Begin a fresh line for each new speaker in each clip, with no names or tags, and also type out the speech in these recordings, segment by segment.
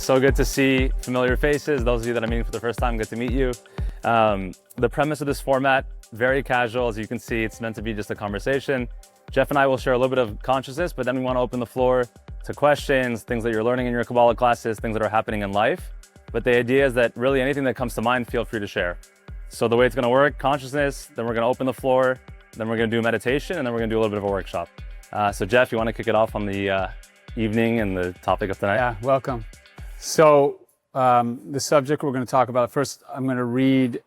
So good to see familiar faces. Those of you that I'm meeting for the first time, good to meet you. The premise of this format, very casual. As you can see, it's meant to be just a conversation. Jeff and I will share a little bit of consciousness, but then we want to open the floor to questions, things that you're learning in your Kabbalah classes, things that are happening in life. But the idea is that really anything that comes to mind, feel free to share. So the way it's going to work, consciousness, then we're going to open the floor, then we're going to do meditation, and then we're going to do a little bit of a workshop. So Jeff, you want to kick it off on the evening and the topic of tonight?
Yeah, welcome. So the subject we're going to talk about, first I'm going to read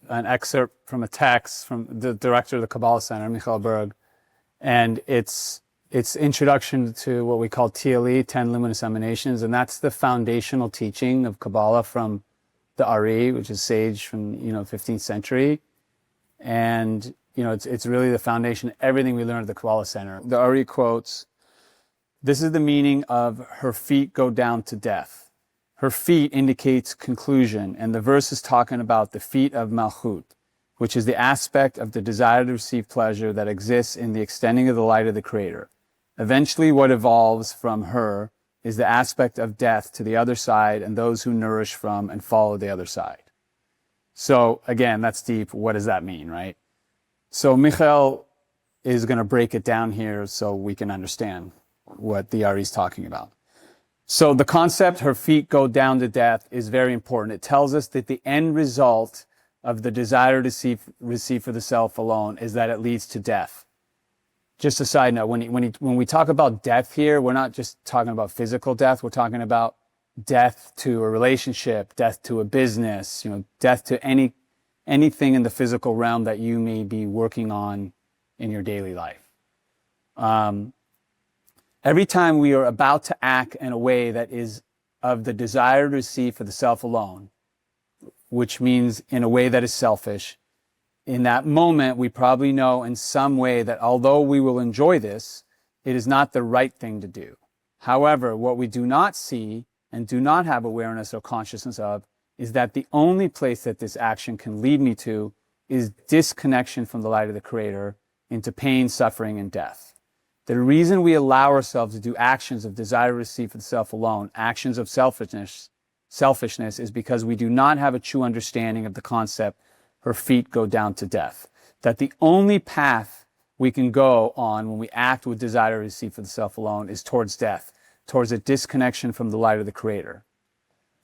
an excerpt from a text from the director of the Kabbalah Center, Michael Berg, and it's introduction to what we call TLE, 10 Luminous Emanations, and that's the foundational teaching of Kabbalah from the Ari, which is sage from 15th century, and it's really the foundation of everything we learned at the Kabbalah Center. The Ari quotes, "This is the meaning of her feet go down to death. Her feet indicates conclusion, and the verse is talking about the feet of Malchut, which is the aspect of the desire to receive pleasure that exists in the extending of the light of the Creator. Eventually, what evolves from her is the aspect of death to the other side and those who nourish from and follow the other side." So again, that's deep. What does that mean, right? So Michael is going to break it down here so we can understand what the Ari is talking about. So the concept, her feet go down to death, is very important. It tells us that the end result of the desire to receive for the self alone is that it leads to death. Just a side note, when we talk about death here, we're not just talking about physical death. We're talking about death to a relationship, death to a business, death to anything in the physical realm that you may be working on in your daily life. Every time we are about to act in a way that is of the desire to receive for the self alone, which means in a way that is selfish, in that moment, we probably know in some way that although we will enjoy this, it is not the right thing to do. However, what we do not see and do not have awareness or consciousness of is that the only place that this action can lead me to is disconnection from the light of the Creator into pain, suffering, and death. The reason we allow ourselves to do actions of desire to receive for the self alone, actions of selfishness is because we do not have a true understanding of the concept, her feet go down to death. That the only path we can go on when we act with desire to receive for the self alone is towards death, towards a disconnection from the light of the Creator.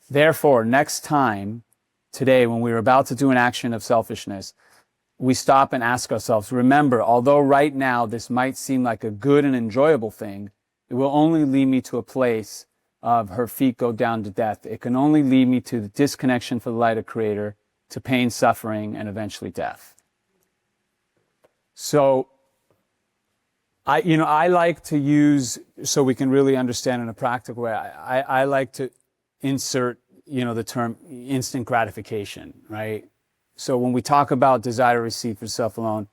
Therefore, next time, today, when we're about to do an action of selfishness, we stop and ask ourselves, remember, although right now this might seem like a good and enjoyable thing, it will only lead me to a place of her feet go down to death. It can only lead me to the disconnection from the light of Creator, to pain, suffering, and eventually death. So, I like to use, so we can really understand in a practical way, I like to insert, the term instant gratification, right? So when we talk about desire to receive for self alone,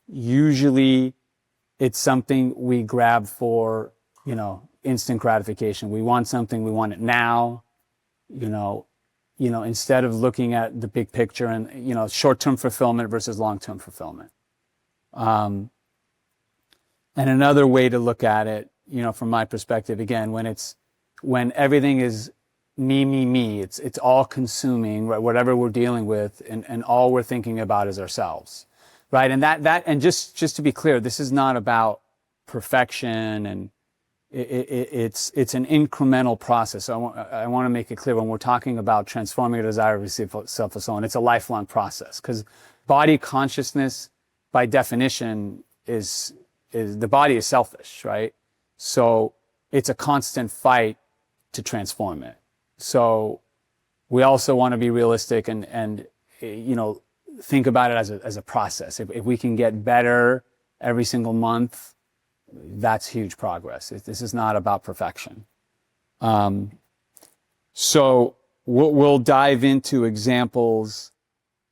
usually it's something we grab for, instant gratification. We want something, we want it now, instead of looking at the big picture and, short-term fulfillment versus long-term fulfillment. And another way to look at it, from my perspective, again, when everything is me, it's all consuming, right? Whatever we're dealing with, and all we're thinking about is ourselves, right? And and just to be clear, this is not about perfection, and it's an incremental process. So I want to make it clear when we're talking about transforming a desire to receive self-alone, it's a lifelong process, because body consciousness, by definition, is the body is selfish, right? So it's a constant fight to transform it. So we also want to be realistic and think about it as a process. If we can get better every single month, that's huge progress. This is not about perfection. So we'll dive into examples.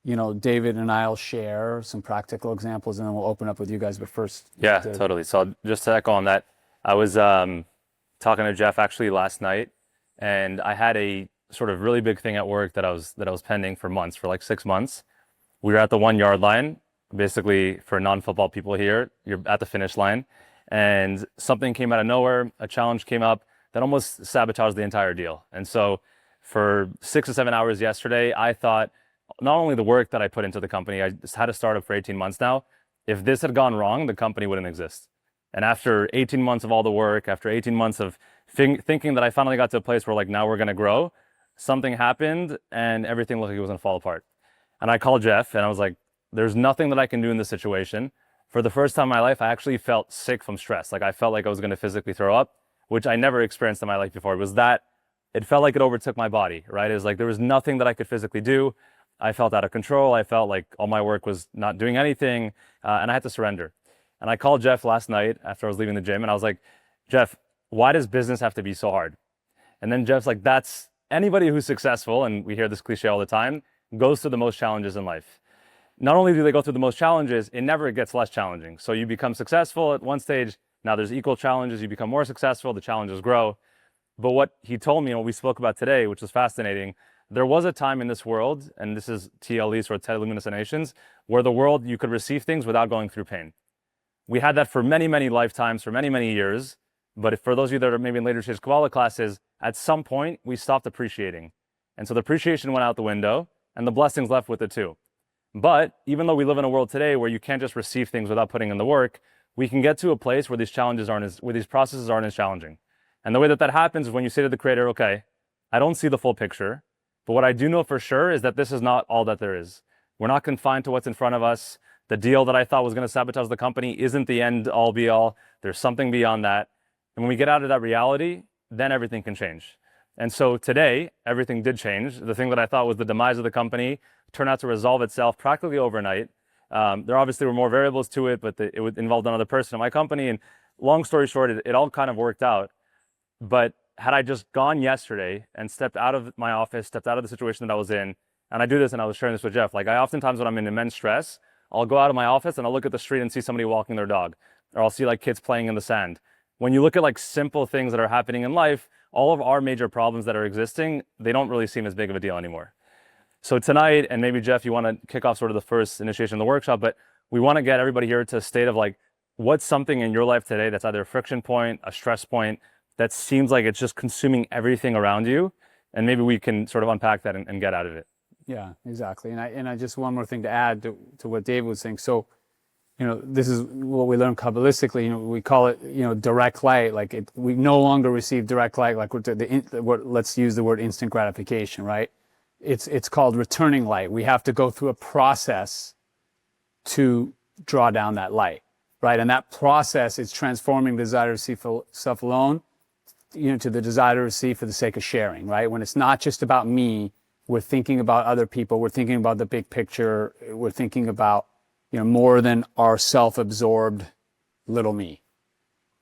David and I'll share some practical examples, and then we'll open up with you guys. But first,
Yeah, totally. So just to echo on that, I was talking to Jeff actually last night, and I had a sort of really big thing at work that I was pending for months, for like 6 months. We were at the 1 yard line. Basically, for non-football people here, you're at the finish line, and something came out of nowhere. A challenge came up that almost sabotaged the entire deal. And so for 6 to 7 hours yesterday, I thought not only the work that I put into the company, I just had a startup for 18 months now. If this had gone wrong, the company wouldn't exist. And after 18 months of all the work, after 18 months of thinking that I finally got to a place where like, now we're going to grow, something happened and everything looked like it was going to fall apart. And I called Jeff and I was like, there's nothing that I can do in this situation. For the first time in my life, I actually felt sick from stress. Like I felt like I was going to physically throw up, which I never experienced in my life before. It felt like it overtook my body, right? It was like there was nothing that I could physically do. I felt out of control. I felt like all my work was not doing anything, and I had to surrender. And I called Jeff last night after I was leaving the gym, and I was like, Jeff, why does business have to be so hard? And then Jeff's like, that's anybody who's successful, and we hear this cliche all the time, goes through the most challenges in life. Not only do they go through the most challenges, it never gets less challenging. So you become successful at one stage, now there's equal challenges, you become more successful, the challenges grow. But what he told me and what we spoke about today, which was fascinating, there was a time in this world, and this is TLEs or Teluminous, where the world, you could receive things without going through pain. We had that for many, many lifetimes, for many, many years. But for those of you that are maybe in later stage Kabbalah classes, at some point, we stopped appreciating. And so the appreciation went out the window, and the blessings left with it too. But even though we live in a world today where you can't just receive things without putting in the work, we can get to a place where these processes aren't as challenging. And the way that that happens is when you say to the creator, okay, I don't see the full picture, but what I do know for sure is that this is not all that there is. We're not confined to what's in front of us. The deal that I thought was going to sabotage the company isn't the end all be all. There's something beyond that. And when we get out of that reality, then everything can change. And so today, everything did change. The thing that I thought was the demise of the company turned out to resolve itself practically overnight. There obviously were more variables to it, but it would involve another person in my company. And long story short, it all kind of worked out. But had I just gone yesterday and stepped out of my office, stepped out of the situation that I was in, and I do this and I was sharing this with Jeff, like I oftentimes when I'm in immense stress, I'll go out of my office and I'll look at the street and see somebody walking their dog, or I'll see like kids playing in the sand. When you look at like simple things that are happening in life, all of our major problems that are existing, they don't really seem as big of a deal anymore. So tonight, and maybe Jeff, you want to kick off sort of the first initiation of the workshop, but we want to get everybody here to a state of like, what's something in your life today that's either a friction point, a stress point, that seems like it's just consuming everything around you, and maybe we can sort of unpack that and get out of it.
Yeah, exactly. And I just one more thing to add to what David was saying. So, this is what we learn Kabbalistically. We call it, direct light. Like we no longer receive direct light. Like let's use the word instant gratification, right? It's called returning light. We have to go through a process to draw down that light, right? And that process is transforming the desire to receive for self alone, to the desire to receive for the sake of sharing, right? When it's not just about me, we're thinking about other people. We're thinking about the big picture. We're thinking about, more than our self-absorbed little me.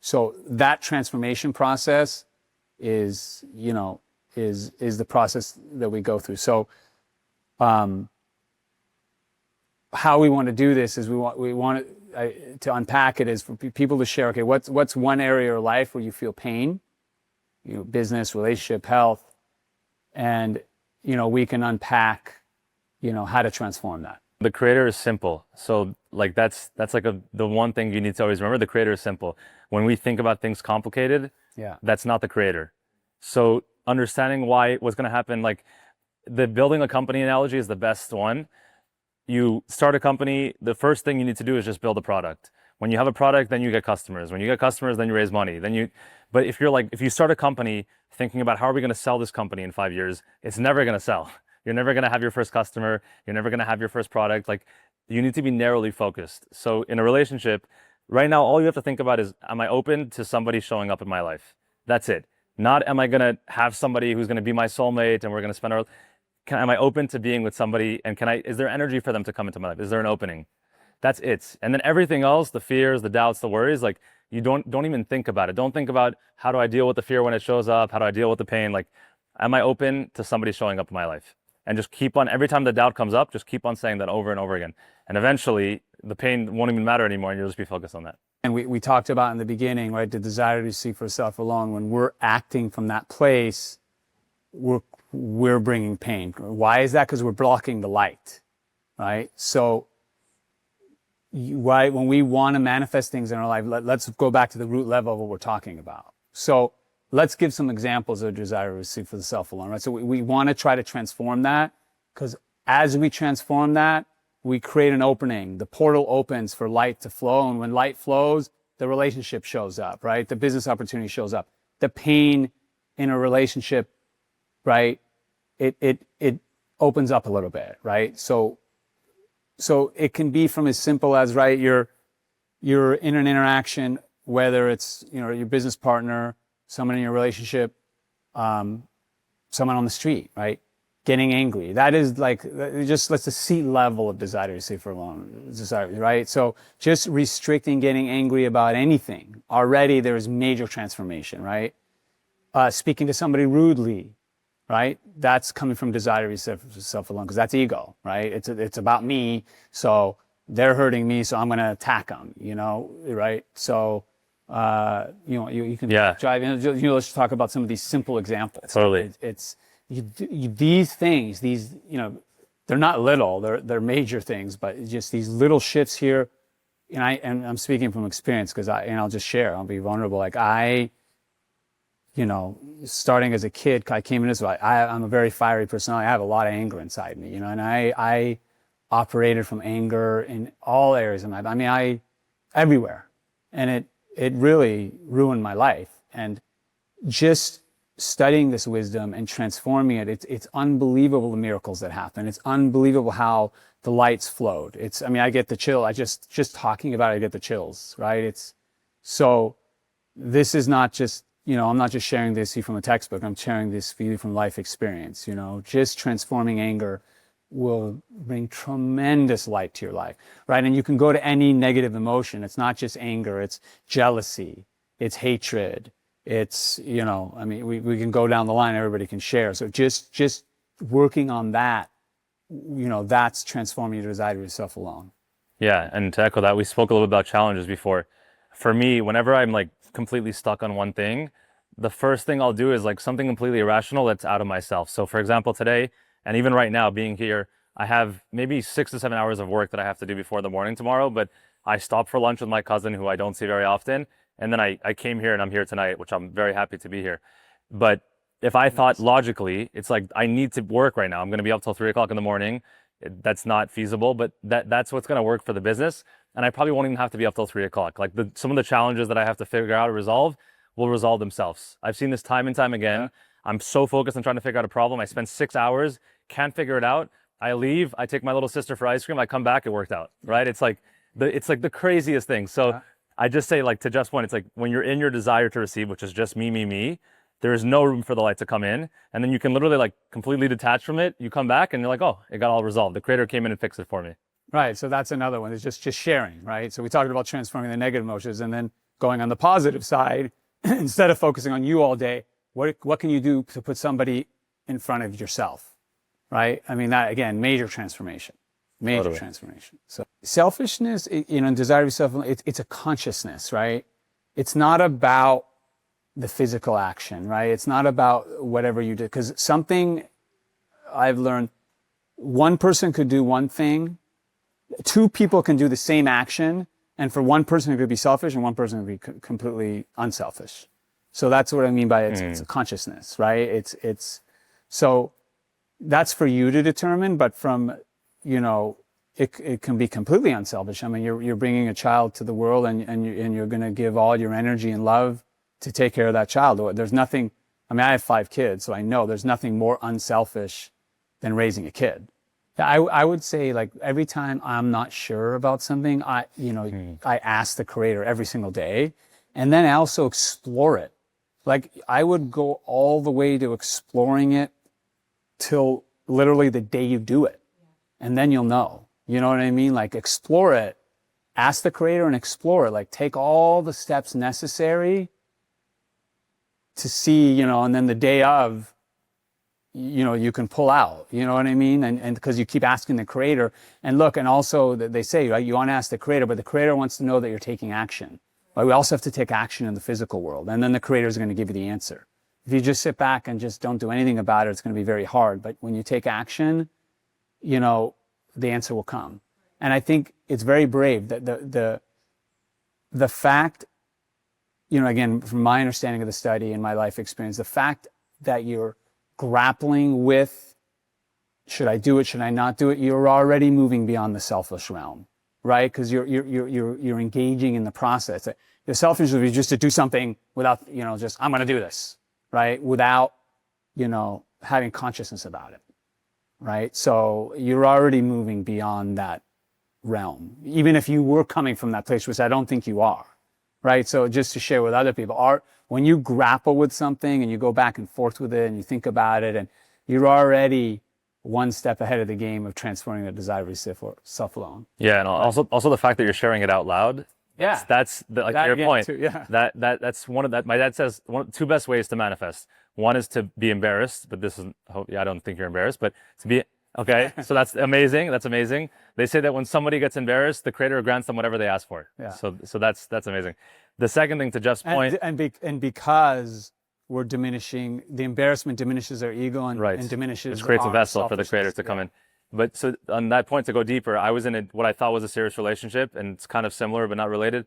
So that transformation process is the process that we go through. So, how we want to do this is we want to unpack it is for people to share. Okay, what's one area of your life where you feel pain? Business, relationship, health, and we can unpack how to transform that.
The creator is simple. So like that's like the one thing you need to always remember. The creator is simple. When we think about things complicated, that's not the creator. So understanding what's going to happen, like the building a company analogy is the best one. You start a company, the first thing you need to do is just build a product. When you have a product, then you get customers. When you get customers, then you raise money. But if you start a company thinking about how are we going to sell this company in 5 years, it's never going to sell. You're never going to have your first customer. You're never going to have your first product. Like you need to be narrowly focused. So in a relationship, right now, all you have to think about is, am I open to somebody showing up in my life? That's it. Not, am I going to have somebody who's going to be my soulmate and we're going to spend am I open to being with somebody and is there energy for them to come into my life? Is there an opening? That's it. And then everything else, the fears, the doubts, the worries, like you don't even think about it. Don't think about how do I deal with the fear when it shows up? How do I deal with the pain? Like, am I open to somebody showing up in my life? And just keep on, every time the doubt comes up, just keep on saying that over and over again. And eventually the pain won't even matter anymore and you'll just be focused on that.
And we talked about in the beginning, right, the desire to seek for self alone. When we're acting from that place, we're bringing pain. Why is that? Because we're blocking the light, right? So when we want to manifest things in our life, let's go back to the root level of what we're talking about. So let's give some examples of desire to receive for the self alone, right? So we want to try to transform that, because as we transform that, we create an opening. The portal opens for light to flow. And when light flows, the relationship shows up, right? The business opportunity shows up. The pain in a relationship, right? It opens up a little bit, right? So it can be from as simple as, right, you're in an interaction, whether it's, your business partner, someone in your relationship, someone on the street, right? Getting angry. That is like, just let's see level of desire to receive for alone, desire, right? So just restricting getting angry about anything, already there is major transformation, right? Speaking to somebody rudely, right? That's coming from desire to receive for self alone, because that's ego, right? It's about me, so they're hurting me, so I'm going to attack them, right? So, you can drive in. Let's talk about some of these simple examples.
Totally.
These things, they're not little, they're major things, but just these little shifts here. And I'm speaking from experience, because I'll just share, I'll be vulnerable. Like starting as a kid, I came in this way. I'm a very fiery personality. I have a lot of anger inside me, and I operated from anger in all areas of my life. Everywhere. And it really ruined my life. And just studying this wisdom and transforming it, it's unbelievable the miracles that happen. It's unbelievable how the lights flowed. I get the chill. Just talking about it, I get the chills, right? So this is not just, I'm not just sharing this from a textbook. I'm sharing this for you from life experience. Just transforming anger will bring tremendous light to your life, right? And you can go to any negative emotion. It's not just anger. It's jealousy. It's hatred. It's, we can go down the line. Everybody can share. So just working on that, that's transforming your desire to yourself alone.
Yeah, and to echo that, we spoke a little bit about challenges before. For me, whenever I'm like completely stuck on one thing, the first thing I'll do is like something completely irrational that's out of myself. So for example, today, and even right now being here, I have maybe 6 to 7 hours of work that I have to do before the morning tomorrow, but I stopped for lunch with my cousin who I don't see very often. And then I came here and I'm here tonight, which I'm very happy to be here. But if I thought logically, it's like, I need to work right now. I'm going to be up till 3 o'clock in the morning. That's not feasible, but that's what's going to work for the business. And I probably won't even have to be up till 3 o'clock. Like some of the challenges that I have to figure out or resolve will resolve themselves. I've seen this time and time again. Yeah. I'm so focused on trying to figure out a problem. I spend 6 hours, can't figure it out. I leave, I take my little sister for ice cream. I come back, it worked out, right? It's like the craziest thing. So yeah. I just say, like, to Jeff's point, it's like when you're in your desire to receive, which is just me, there is no room for the light to come in. And then you can literally like completely detach from it. You come back and you're like, oh, it got all resolved. The creator came in and fixed it for me.
Right. So that's another one. It's just sharing, right? So we talked about transforming the negative emotions, and then going on the positive side, instead of focusing on you all day, what can you do to put somebody in front of yourself, right? That, again, major transformation. Major transformation. So selfishness, desire to be self, it's a consciousness, right? It's not about the physical action, right? It's not about whatever you did. Because something I've learned, one person could do one thing, two people can do the same action, and for one person it could be selfish and one person could be completely unselfish. So that's what I mean by it's a consciousness, right? It's so that's for you to determine, but from, it can be completely unselfish. You're bringing a child to the world, and you're going to give all your energy and love to take care of that child. There's nothing, I have 5 kids, so I know there's nothing more unselfish than raising a kid. I would say, like, every time I'm not sure about something, I ask the creator every single day, and then I also explore it. Like, I would go all the way to exploring it till literally the day you do it. And then you'll know. You know what I mean? Like, explore it. Ask the creator and explore it. Like, take all the steps necessary to see, and then the day of, you can pull out, you know what I mean? And because you keep asking the creator. And look, and also they say, right, you want to ask the creator, but the creator wants to know that you're taking action. But we also have to take action in the physical world. And then the creator is going to give you the answer. If you just sit back and just don't do anything about it, it's going to be very hard. But when you take action, the answer will come. And I think it's very brave that the fact again, from my understanding of the study and my life experience, the fact that you're grappling with, should I do it? Should I not do it? You're already moving beyond the selfish realm, right? Because you're engaging in the process. The selfish would be just to do something without, just, I'm going to do this, right? Without, having consciousness about it, right? So you're already moving beyond that realm, even if you were coming from that place, which I don't think you are, right? So just to share with other people, when you grapple with something and you go back and forth with it and you think about it, and you're already one step ahead of the game of transforming the desire to receive self alone.
Yeah, and also the fact that you're sharing it out loud.
Yeah,
that's like that your point.
Too, yeah,
that's one of that. My dad says two best ways to manifest. One is to be embarrassed, but I don't think you're embarrassed, but to be okay. So that's amazing. That's amazing. They say that when somebody gets embarrassed, the Creator grants them whatever they ask for.
Yeah.
So that's amazing. The second thing, to Jeff's point,
and because we're diminishing, the embarrassment diminishes our ego and diminishes.
It creates a vessel for the Creator to come in. But so on that point, to go deeper, I was in what I thought was a serious relationship, and it's kind of similar but not related.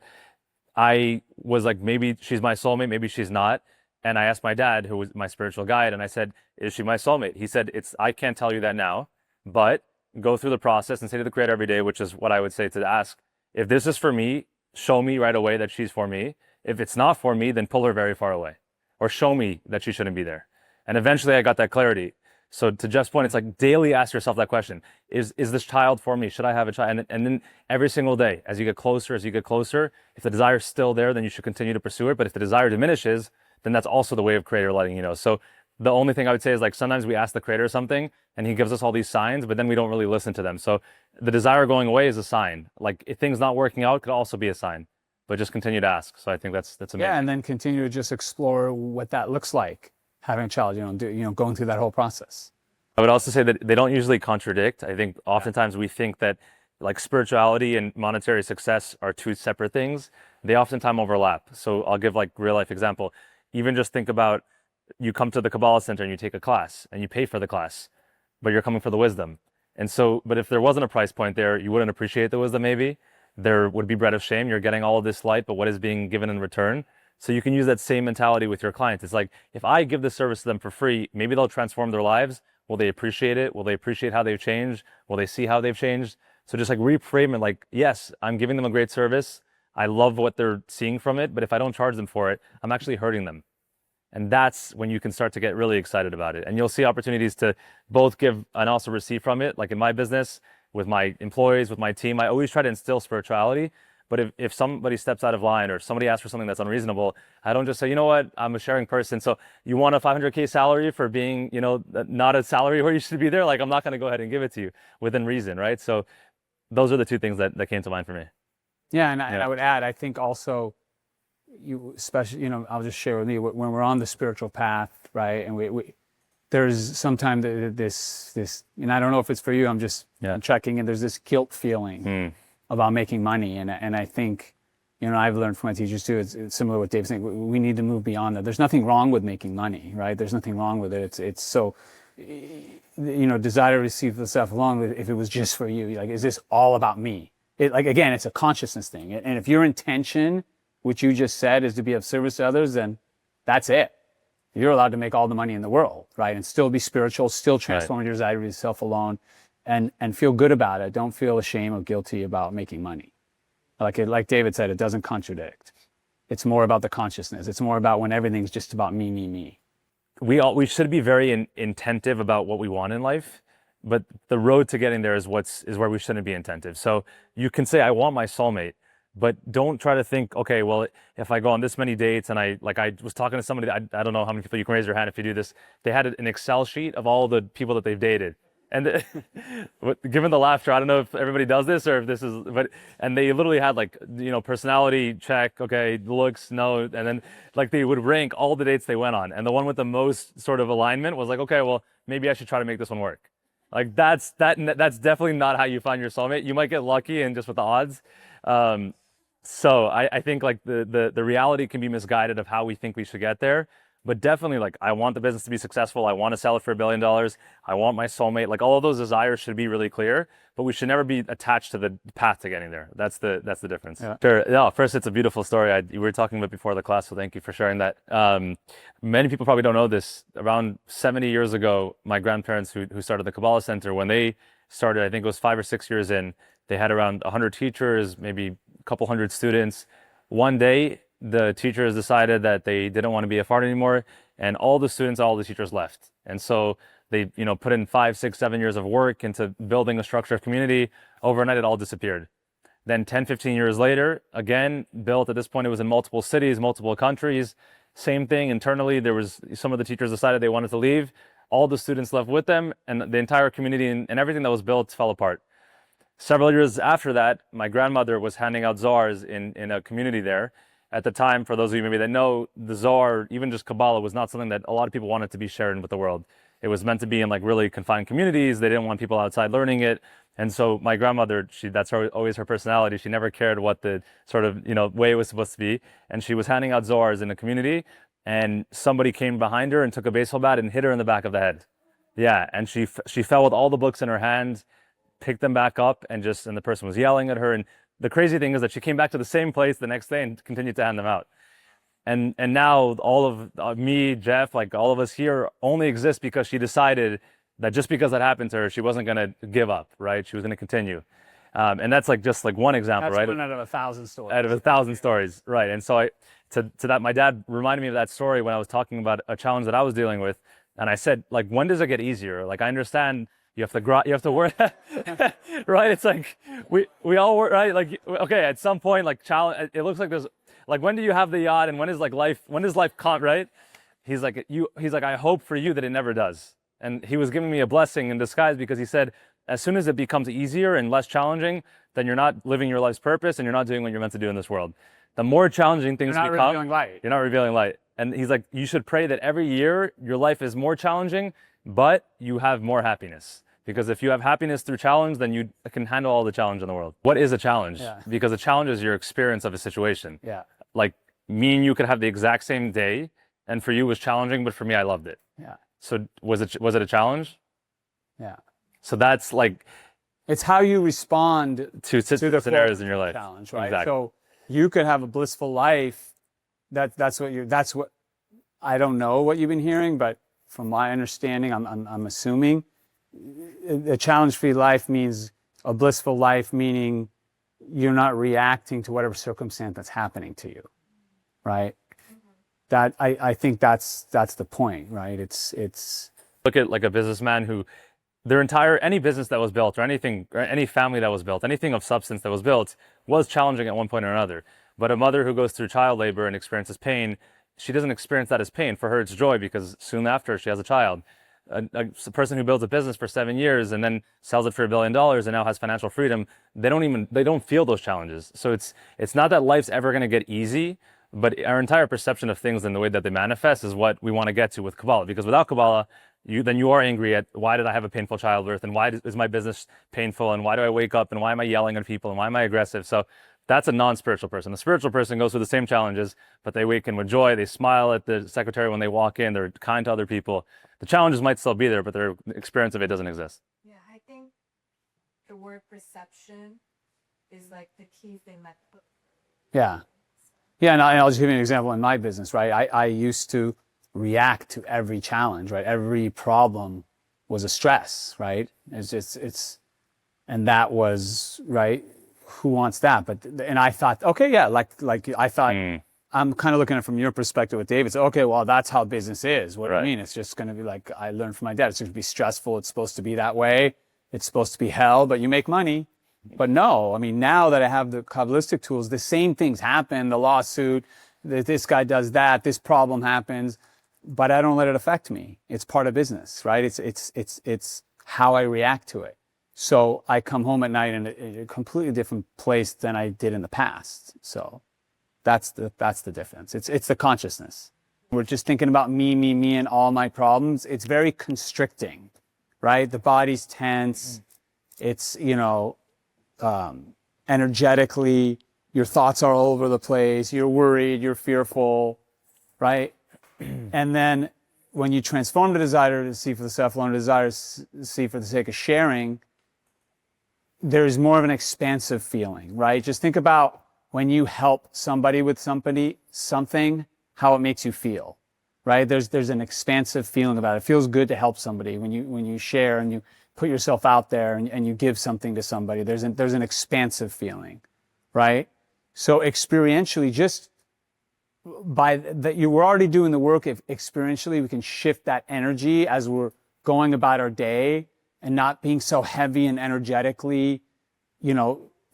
I was like, maybe she's my soulmate, maybe she's not. And I asked my dad, who was my spiritual guide, and I said, is she my soulmate? He said, I can't tell you that now, but go through the process and say to the Creator every day, which is what I would say to ask, if this is for me, show me right away that she's for me. If it's not for me, then pull her very far away, or show me that she shouldn't be there. And eventually I got that clarity. So to Jeff's point, it's like daily ask yourself that question. Is this child for me? Should I have a child? And then every single day, as you get closer, if the desire is still there, then you should continue to pursue it. But if the desire diminishes, then that's also the way of Creator letting you know. So the only thing I would say is, like, sometimes we ask the Creator something and he gives us all these signs, but then we don't really listen to them. So the desire going away is a sign. Like, if things not working out could also be a sign, but just continue to ask. So I think that's amazing.
Yeah, and then continue to just explore what that looks like, having a child, going through that whole process.
I would also say that they don't usually contradict. I think oftentimes we think that, like, spirituality and monetary success are two separate things. They oftentimes overlap. So I'll give, like, real life example. Even just think about, you come to the Kabbalah Center and you take a class and you pay for the class, but you're coming for the wisdom. And so, but if there wasn't a price point there, you wouldn't appreciate the wisdom maybe. There would be bread of shame. You're getting all of this light, but what is being given in return? So you can use that same mentality with your clients. It's like, if I give this service to them for free, maybe they'll transform their lives. Will they appreciate it? Will they appreciate how they've changed? Will they see how they've changed? So just like reframe it, like, yes, I'm giving them a great service. I love what they're seeing from it, but if I don't charge them for it, I'm actually hurting them. And that's when you can start to get really excited about it. And you'll see opportunities to both give and also receive from it. Like in my business, with my employees, with my team, I always try to instill spirituality. But if somebody steps out of line or somebody asks for something that's unreasonable, I don't just say, you know what, I'm a sharing person. So you want a 500K salary for being, not a salary where you should be there? Like, I'm not going to go ahead and give it to you within reason, right? So those are the two things that came to mind for me.
Yeah, and I would add, I think also, especially, I'll just share with me, when we're on the spiritual path, right, and there's sometimes this, and I don't know if it's for you, I'm just checking, and there's this guilt feeling about making money, and I think, I've learned from my teachers too, it's similar to what Dave's saying, we need to move beyond that. There's nothing wrong with making money, right? There's nothing wrong with it. It's so, desire to receive the self alone, if it was just for you, like, is this all about me? Again, it's a consciousness thing. And if your intention, which you just said, is to be of service to others, then that's it. You're allowed to make all the money in the world, right? And still be spiritual, still transform your desire to be self alone, and feel good about it. Don't feel ashamed or guilty about making money. Like David said, it doesn't contradict. It's more about the consciousness. It's more about when everything's just about me, me, me.
We should be very intentive about what we want in life. But the road to getting there is where we shouldn't be intentive. So you can say, I want my soulmate, but don't try to think, okay, well, if I go on this many dates and I was talking to somebody, I don't know how many people, you can raise your hand if you do this. They had an Excel sheet of all the people that they've dated. And given the laughter, I don't know if everybody does this or if this is, and they literally had personality check, okay, looks, no. And then they would rank all the dates they went on. And the one with the most sort of alignment was like, okay, well, maybe I should try to make this one work. Like that's definitely not how you find your soulmate. You might get lucky and just with the odds. So I think the reality can be misguided of how we think we should get there. but definitely like I want the business to be successful. I want to sell it for $1 billion. I want my soulmate. Like all of those desires should be really clear, but we should never be attached to the path to getting there. That's the difference.
Yeah.
Sure. No, first, it's a beautiful story. We were talking about before the class, so thank you for sharing that. Many people probably don't know this. Around 70 years ago, my grandparents who started the Kabbalah Center, when they started, I think it was 5 or 6 years in, they had around 100 teachers, maybe a couple hundred students. One day, the teachers decided that they didn't want to be a part anymore, and all the students, all the teachers left. And so they, put in 5, 6, 7 years of work into building a structure of community. Overnight, it all disappeared. Then 10, 15 years later, again, built. At this point, it was in multiple cities, multiple countries. Same thing internally. There was some of the teachers decided they wanted to leave. All the students left with them, and the entire community and everything that was built fell apart. Several years after that, my grandmother was handing out Zohars in a community there. At the time, for those of you maybe that know, the Zohar, even just Kabbalah, was not something that a lot of people wanted to be shared with the world. It was meant to be in like really confined communities. They didn't want people outside learning it. And so my grandmother, that's always her personality. She never cared what the sort of, way it was supposed to be. And she was handing out Zohars in a community, and somebody came behind her and took a baseball bat and hit her in the back of the head. Yeah, and she fell with all the books in her hand, picked them back up, and the person was yelling at her. And the crazy thing is that she came back to the same place the next day and continued to hand them out. And now all of me, Jeff, like all of us here only exist because she decided that just because that happened to her, she wasn't going to give up, right? She was going to continue. And that's just one example,
That's
right?
one out of 1,000 stories.
Out of 1,000 stories, right? And so to that, my dad reminded me of that story when I was talking about a challenge that I was dealing with. And I said, like, when does it get easier? Like, I understand you have to work, right? It's like we all work, right? Like, okay, at some point, like challenge. It looks like there's like, when do you have the yacht, and when does life come, right? He's like, I hope for you that it never does. And he was giving me a blessing in disguise, because he said, as soon as it becomes easier and less challenging, then you're not living your life's purpose, and you're not doing what you're meant to do in this world. The more challenging things become, you're not revealing light. And he's like, you should pray that every year your life is more challenging, but you have more happiness. Because if you have happiness through challenge, then you can handle all the challenge in the world. What is a challenge?
Yeah.
Because a challenge is your experience of a situation.
Yeah.
Like, me and you could have the exact same day, and for you it was challenging, but for me, I loved it.
Yeah.
So was it a challenge?
Yeah.
So that's like,
it's how you respond
to the scenarios in your life.
Challenge, right?
Exactly.
So you could have a blissful life. That's what I don't know what you've been hearing, but from my understanding, I'm assuming a challenge-free life means a blissful life, meaning you're not reacting to whatever circumstance that's happening to you, right? That I think that's the point, right? It's
look at like a businessman who any business that was built, or anything, or any family that was built, anything of substance that was built was challenging at one point or another. But a mother who goes through child labor and experiences pain, she doesn't experience that as pain. For her, it's joy, because soon after she has a child. A person who builds a business for 7 years and then sells it for $1 billion and now has financial freedom, they don't feel those challenges. So it's not that life's ever going to get easy, but our entire perception of things and the way that they manifest is what we want to get to with Kabbalah. Because without Kabbalah, you are angry at, why did I have a painful childbirth, and why is my business painful, and why do I wake up, and why am I yelling at people, and why am I aggressive? So that's a non-spiritual person. The spiritual person goes through the same challenges, but they awaken with joy. They smile at the secretary when they walk in. They're kind to other people. The challenges might still be there, but their experience of it doesn't exist.
Yeah, I think the word perception is like the key thing that.
Yeah. Yeah, and I'll just give you an example in my business, right? I used to react to every challenge, right? Every problem was a stress, right? And that was, right? Who wants that? And I thought, okay, yeah, like I thought, I'm kind of looking at it from your perspective with David. So, okay, well, that's how business is. What do you mean? It's just going to be like, I learned from my dad, it's going to be stressful. It's supposed to be that way. It's supposed to be hell, but you make money. But no, I mean, now that I have the Kabbalistic tools, the same things happen, the lawsuit, this guy does that, this problem happens, but I don't let it affect me. It's part of business, right? It's how I react to it. So I come home at night in a completely different place than I did in the past. So that's the difference. It's the consciousness. We're just thinking about me, and all my problems. It's very constricting, right? The body's tense. It's, energetically, your thoughts are all over the place. You're worried, you're fearful, right? And then when you transform the desire to see for the self alone, the desire to see for the sake of sharing, there's more of an expansive feeling, right? Just think about when you help somebody with something, how it makes you feel, right? There's an expansive feeling about it. It feels good to help somebody when you share and you put yourself out there and you give something to somebody. There's an expansive feeling, right? So experientially, just by that, we're already doing the work. If experientially we can shift that energy as we're going about our day and not being so heavy and energetically,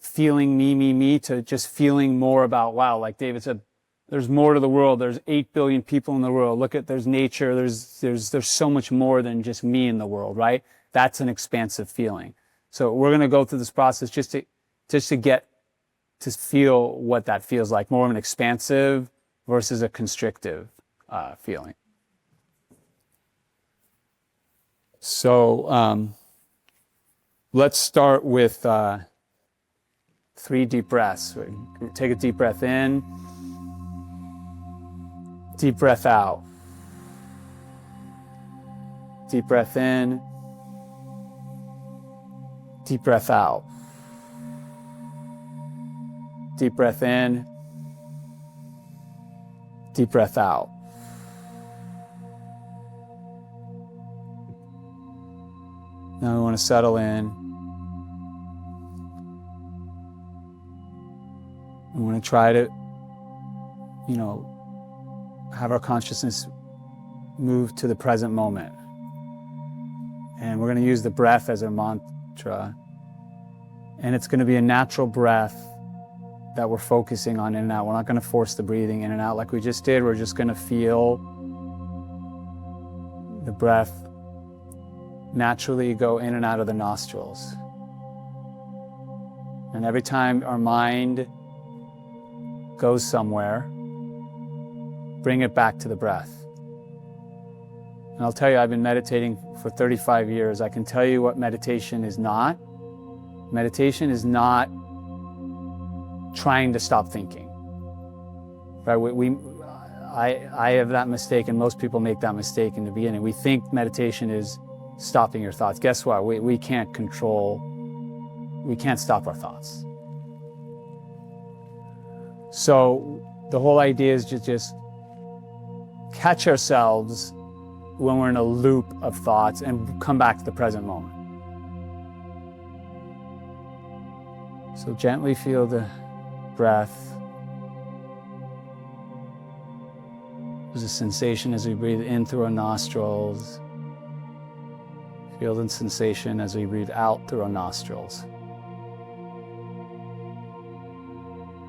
feeling me, to just feeling more about, wow, like David said, there's more to the world. There's 8 billion people in the world. There's nature. There's so much more than just me in the world, right? That's an expansive feeling. So we're going to go through this process just to get to feel what that feels like, more of an expansive versus a constrictive feeling. So let's start with 3 deep breaths. Take a deep breath in, deep breath out. Deep breath in, deep breath out. Deep breath in, deep breath out. Now we want to settle in. We want to try to, have our consciousness move to the present moment. And we're going to use the breath as our mantra. And it's going to be a natural breath that we're focusing on in and out. We're not going to force the breathing in and out like we just did. We're just going to feel the breath naturally go in and out of the nostrils. And every time our mind goes somewhere, bring it back to the breath. And I'll tell you, I've been meditating for 35 years. I can tell you what meditation is not. Meditation is not trying to stop thinking. Right? I have that mistake, and most people make that mistake in the beginning. We think meditation is stopping your thoughts. Guess what? We can't stop our thoughts. So the whole idea is to just catch ourselves when we're in a loop of thoughts and come back to the present moment. So gently feel the breath. There's a sensation as we breathe in through our nostrils. Feel the sensation as we breathe out through our nostrils.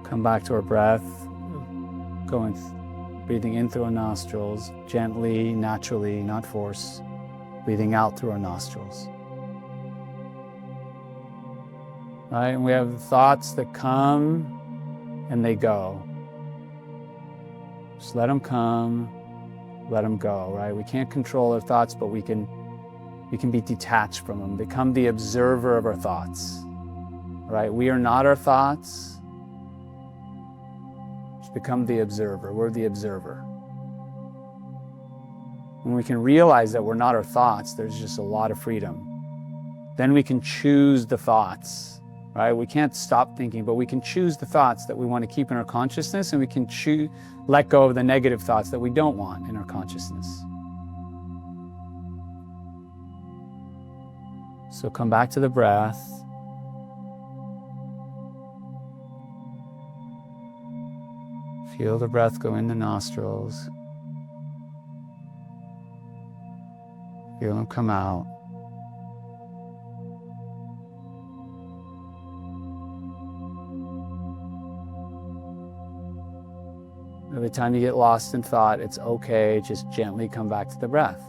Come back to our breath, breathing in through our nostrils, gently, naturally, not force, breathing out through our nostrils. Right, and we have thoughts that come and they go. Just let them come, let them go, right? We can't control our thoughts, but we can be detached from them, become the observer of our thoughts, right? We are not our thoughts. Just become the observer. We're the observer. When we can realize that we're not our thoughts, there's just a lot of freedom. Then we can choose the thoughts, right? We can't stop thinking, but we can choose the thoughts that we want to keep in our consciousness, and we can let go of the negative thoughts that we don't want in our consciousness. So come back to the breath. Feel the breath go in the nostrils. Feel them come out. Every time you get lost in thought, it's okay, just gently come back to the breath.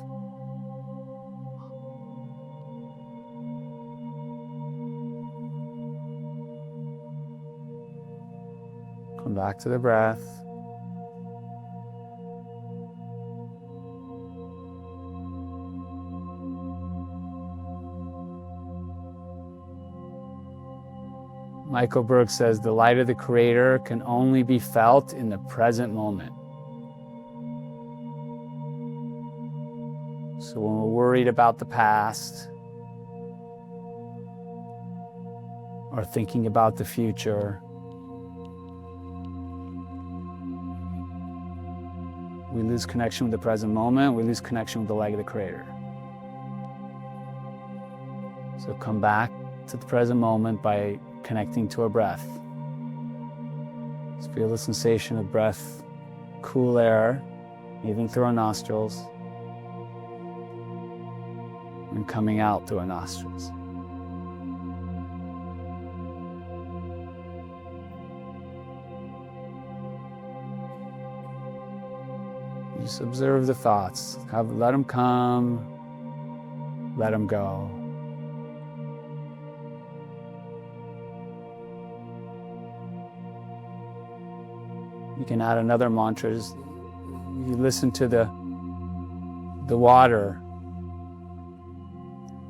Come back to the breath. Michael Berg says, the light of the Creator can only be felt in the present moment. So when we're worried about the past or thinking about the future, we lose connection with the present moment, we lose connection with the light of the Creator. So come back to the present moment by connecting to our breath. Just feel the sensation of breath, cool air, moving through our nostrils and coming out through our nostrils. Just observe the thoughts. Let them come, let them go. You can add another mantra. You listen to the water,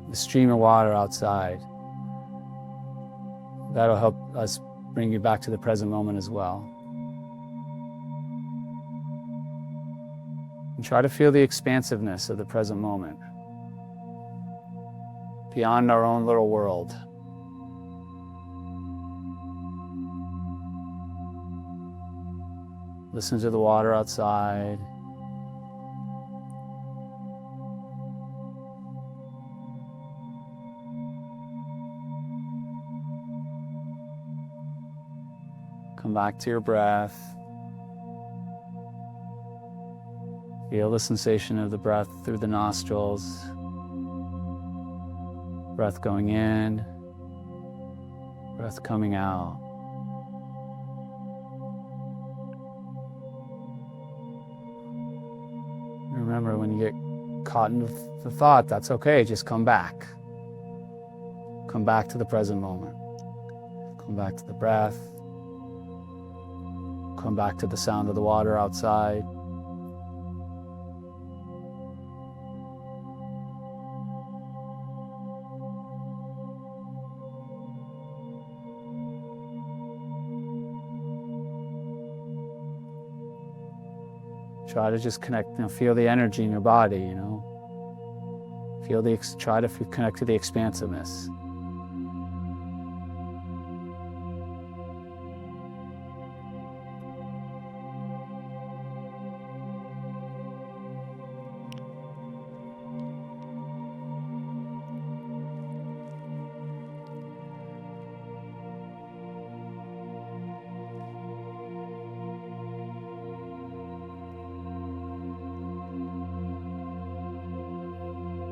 the stream of water outside. That'll help us bring you back to the present moment as well. And try to feel the expansiveness of the present moment, beyond our own little world. Listen to the water outside. Come back to your breath. Feel the sensation of the breath through the nostrils. Breath going in, breath coming out. Remember, when you get caught in the thought, that's okay, just come back. Come back to the present moment. Come back to the breath. Come back to the sound of the water outside. Try to just connect, feel the energy in your body, try to connect to the expansiveness.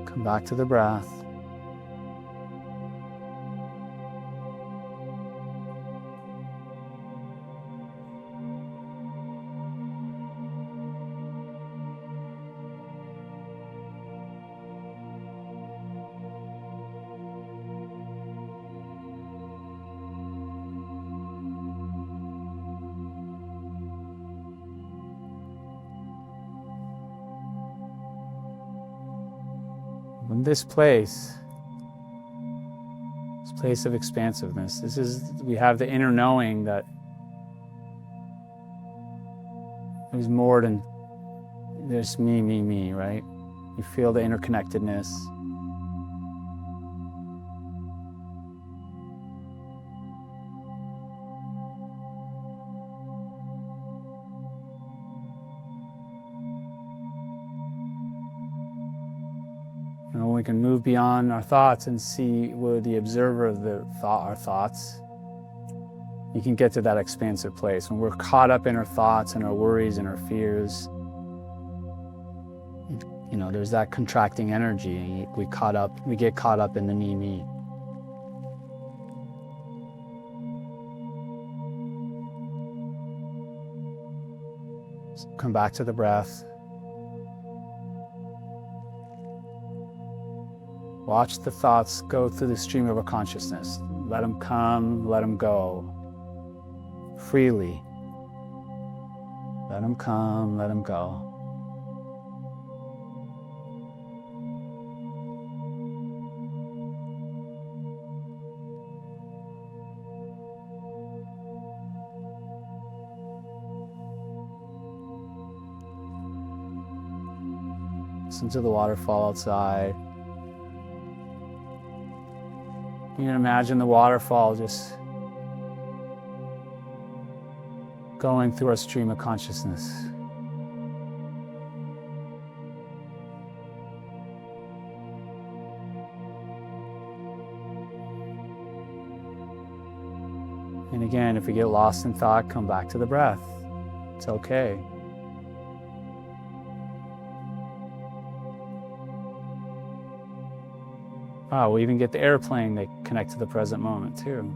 Come back to the breath. In this place of expansiveness, we have the inner knowing that there's more than there's me, right? You feel the interconnectedness. We can move beyond our thoughts and see we're the observer of our thoughts. You can get to that expansive place. When we're caught up in our thoughts and our worries and our fears, there's that contracting energy. We get caught up in the me. So come back to the breath. Watch the thoughts go through the stream of our consciousness. Let them come, let them go. Freely. Let them come, let them go. Listen to the waterfall outside. You can imagine the waterfall just going through our stream of consciousness. And again, if we get lost in thought, come back to the breath. It's okay. Wow, we even get the airplane that connect to the present moment too.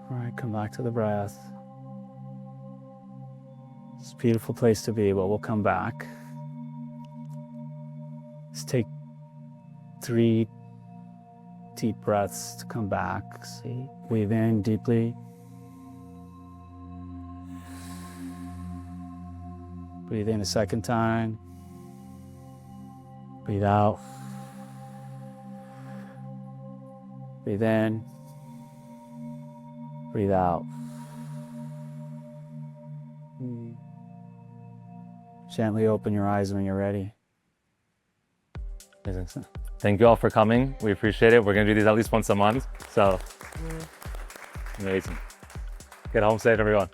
All right, come back to the breath. It's a beautiful place to be, but we'll come back. Just take 3 deep breaths to come back. See, breathe in deeply. Breathe in a second time. Breathe out. Breathe in. Breathe out. Gently open your eyes when you're ready.
Amazing. Thank you all for coming. We appreciate it. We're going to do these at least once a month. So, amazing. Get home safe, everyone.